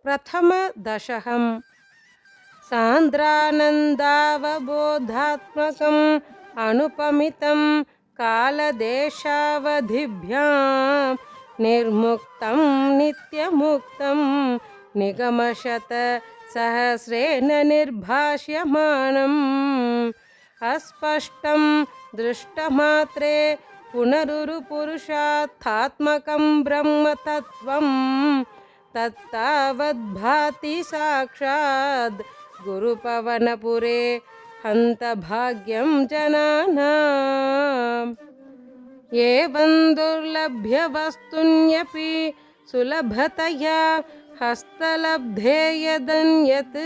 प्रथमदशकम् सान्द्रानन्दावबोधात्मकम् अनुपमितं कालदेशावधिभ्यां निर्मुक्तं नित्यमुक्तं निगमशतसहस्रेण निर्भाष्यमाणम् अस्पष्टं दृष्टमात्रे पुनरुरुपुरुषार्थात्मकं ब्रह्मतत्त्वं तत्तावद्भाति साक्षात् गुरुपवनपुरे हन्तभाग्यं जनानाम् एवं दुर्लभ्यवस्तुन्यपि सुलभतया हस्तलब्धे यदन्यत्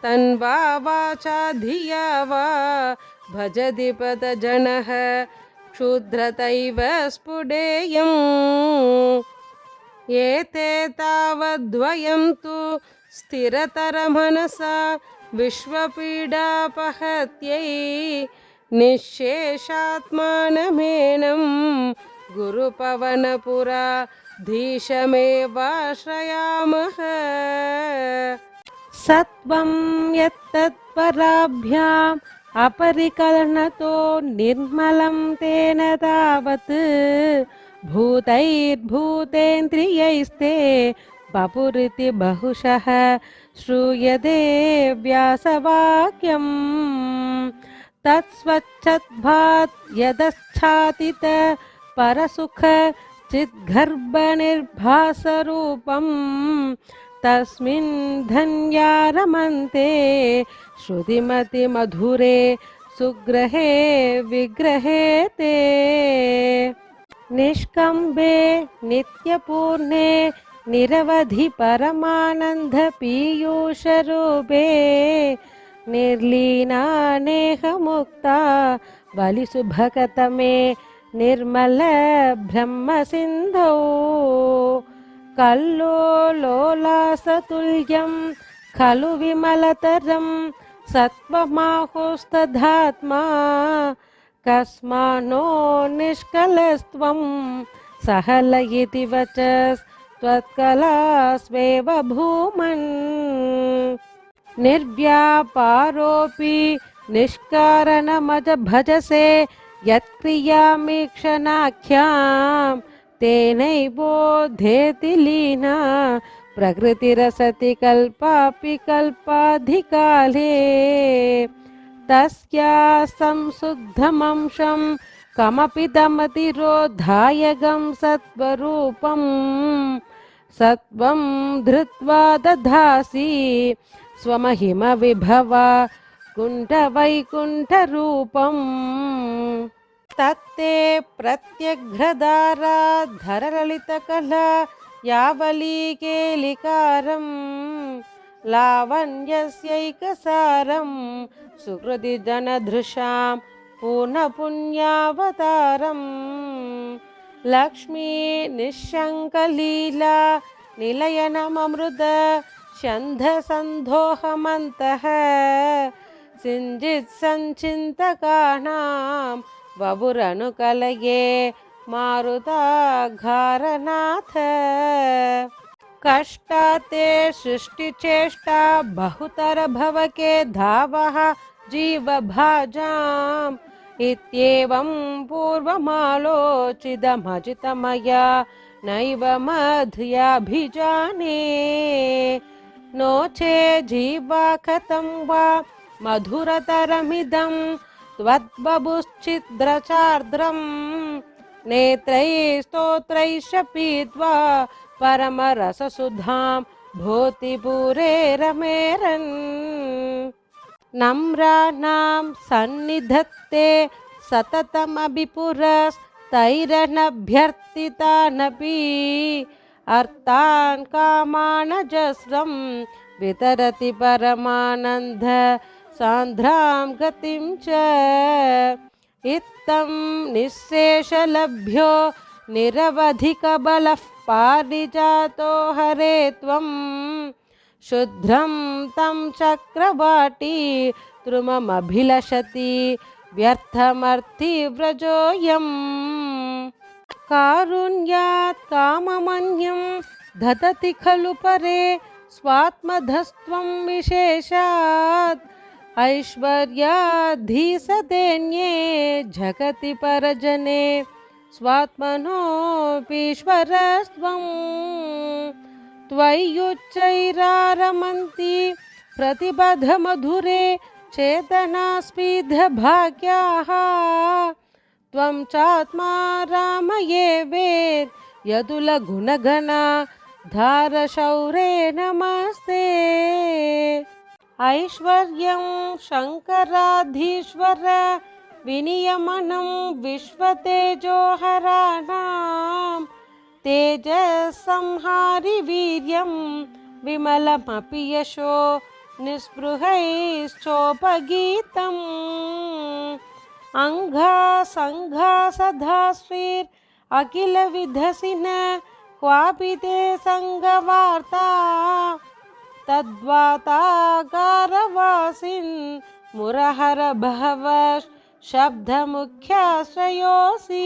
तन्वा वाचा धिया वा भजति पदजनः क्षुद्रतैव स्फुटेयम् एते तावद्वयं तु स्थिरतरमनसा विश्वपीडापहत्यै निःशेषात्मानमेनं गुरुपवनपुराधीशमेवाश्रयामः सत्वं यत्तत्पराभ्याम् अपरिकलनतो निर्मलं तेन तावत् भूतैर्भूतेन्द्रियैस्ते वपुरिति बहुशः श्रूयते व्यासवाक्यम् तत्स्वच्छद्भात् यदच्छातित परसुख चिद्गर्भनिर्भासरूपम् तस्मिन् धन्या रमन्ते श्रुतिमतिमधुरे सुग्रहे विग्रहे ते निष्कम्बे नित्यपूर्णे निरवधि परमानन्द पीयूषरूपे निर्लीनानेहमुक्ता बलिसुभगतमे निर्मल ब्रह्मसिन्धौ कल्लोलोलासतुल्यं खलु विमलतरं सत्त्वमाहुस्तधात्मा कस्मान्नो निष्कलस्त्वं सहलयिति वचस्त्वत्कलास्वेव भूमन् निर्व्यापारोऽपि निष्कारणमज भजसे यत्क्रियामीक्षणाख्यां तेनैवोद्धेति लीना प्रकृतिरसति कल्पापि कल्पाधिकाले तस्या संशुद्धमंशं कमपि दमतिरोधायगं सत्वरूपं सत्वं धृत्वा दधासि स्वमहिमविभवा कुण्ठवैकुण्ठरूपम् तत्ते प्रत्यघ्रदाराधरललितकला यावलीकेलिकारं लावण्यस्यैकसारं सुकृतिजनधृशां पूर्णपुण्यावतारं लक्ष्मी निःशङ्कलीला निलयनममृत छन्दसन्दोहमन्तः सिञ्जित् सञ्चिन्तकानां वपुरनुकलये मारुताघारनाथ कष्टाते सृष्टिचेष्टा बहुतर भवके धावः जीवभाजाम् इत्येवं पूर्वमालोचितमजितमया नैव मध्याभिजाने नो चे जीवा कथं वा मधुरतरमिदं त्वद्बभुश्चिद्रचार्द्रं नेत्रैः स्तोत्रैश्च पीत्वा परमरससुधां भूतिपूरे रमेरन् नम्राणां सन्निधत्ते सततमभिपुरस्तैरनभ्यर्थितानपि अर्थान् कामानजस्रं वितरति परमानन्द सान्द्रां गतिं च इत्थं निःशेषलभ्यो निरवधिकबलः पारिजातो हरे त्वं शुद्रं तं चक्रवाटी द्रुममभिलषति व्यर्थमर्थिव्रजोऽयम् कारुण्यात् काममन्यं ददति खलु परे स्वात्मधस्त्वं विशेषात् ऐश्वर्याधीसतेऽन्ये जगति परजने स्वात्मनोऽपीश्वरस्त्वं त्वय्युच्चैरारमन्ति प्रतिपदमधुरे चेतनास्पीधभाग्याः त्वं चात्मा रामये वेद् यदुलगुणगणा धारशौरे नमस्ते ऐश्वर्यं शङ्कराधीश्वर विनियमनं विश्वतेजोहराणां तेजसंहारि वीर्यं विमलमपि यशो निःस्पृहैश्चोपगीतम् अङ्घासङ्घासधाश्रीर् अखिलविधसिन क्वापि ते सङ्गवार्ता तद्वाताकारवासिन् मुरहर बहवः शब्दमुख्याश्रयोऽसि